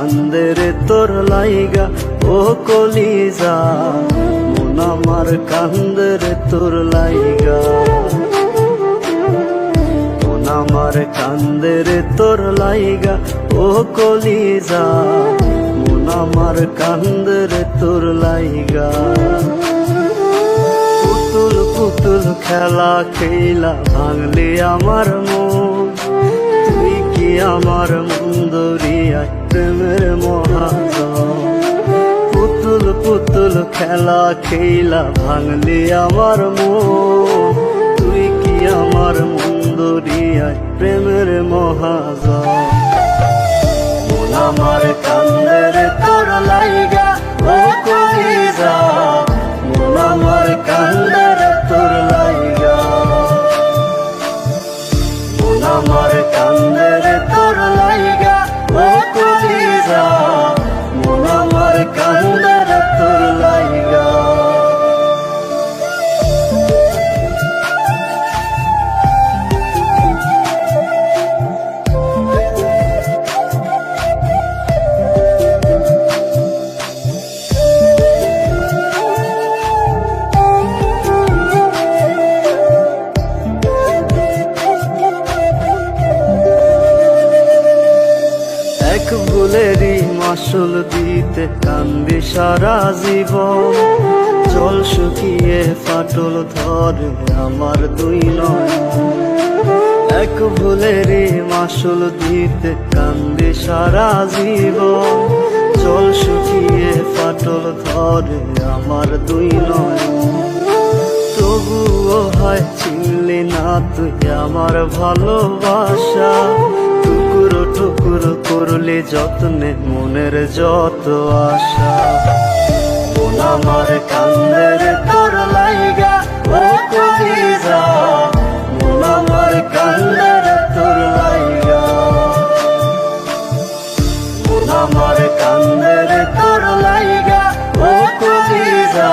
কান্দে রে তোর লাইগা ও কলিজা, মন আমার কান্দে রে তোর লাইগা। মন আমার কান্দে রে তোর লাইগা ও কলিজা, মন আমার কান্দে রে তোর লাইগা। পুতুল পুতুল খেলা খেলা ভাঙলি আমার মন, তুই কি আমার মন দরিয়ায় প্রেমের মহাজন। পুতুল পুতুল খেলা খেলা ভাঙলি আমার মন, তুই কি আমার মন দরিয়ায় প্রেমের মহাজন। মন আমার কান্দে রে তোর লাইগা ও কলিজা, মন আমার কান্দে রে তোর লাইগা। মন আমার কান্দে রে তোর লাইগা ও কলিজা, মন আমার কান্দে রে তোর লাইগা। এক ভুলেরই মাসুল দিতে কান্দি সারা জীবন, জল শুকিয়ে ফাটল ধরে আমার দুই নয়ন। এক ভুলেরই মাসুল দিতে কান্দি সারা জীবন, জল শুকিয়ে ফাটল ধরে আমার দুই নয়ন। তবুও হয় চিনলি না তুই আমার ভালোবাসা, টুকরো টুকরো করলে যত্নে মনের যত আশা। মন আমার কান্দে রে তোর লাইগা ও কলিজা, মন আমার কান্দে রে তোর লাইগা। মন আমার কান্দে রে তোর লাইগা ও কলিজা,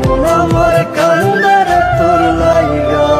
মন আমার কান্দে রে তোর লাইগা।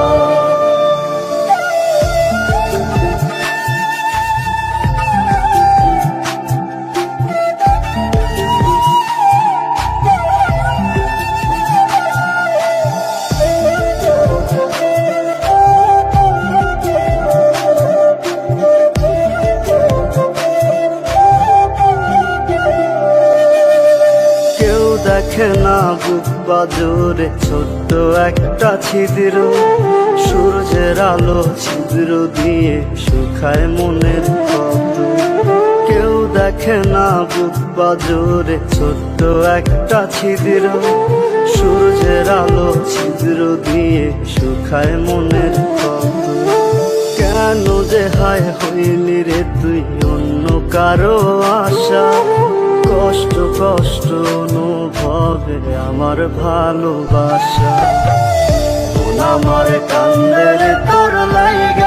দেখে না বুক বাজরে ছোট্ট একটা ছিদ্র, সূর্যের আলো ছিদ্র দিয়ে শুকায় মনের ক্ষত। কেউ দেখে না বুক বাজরে ছোট্ট একটা ছিদ্র, সূর্যের আলো ছিদ্র দিয়ে শুকায় মনের ক্ষত। কেন যে হায় হইলি রে তুই অন্য কারো আশা, কষ্ট কষ্ট অনুভবে আমার ভালোবাসা। মন আমার কান্দে রে তোর লাইগা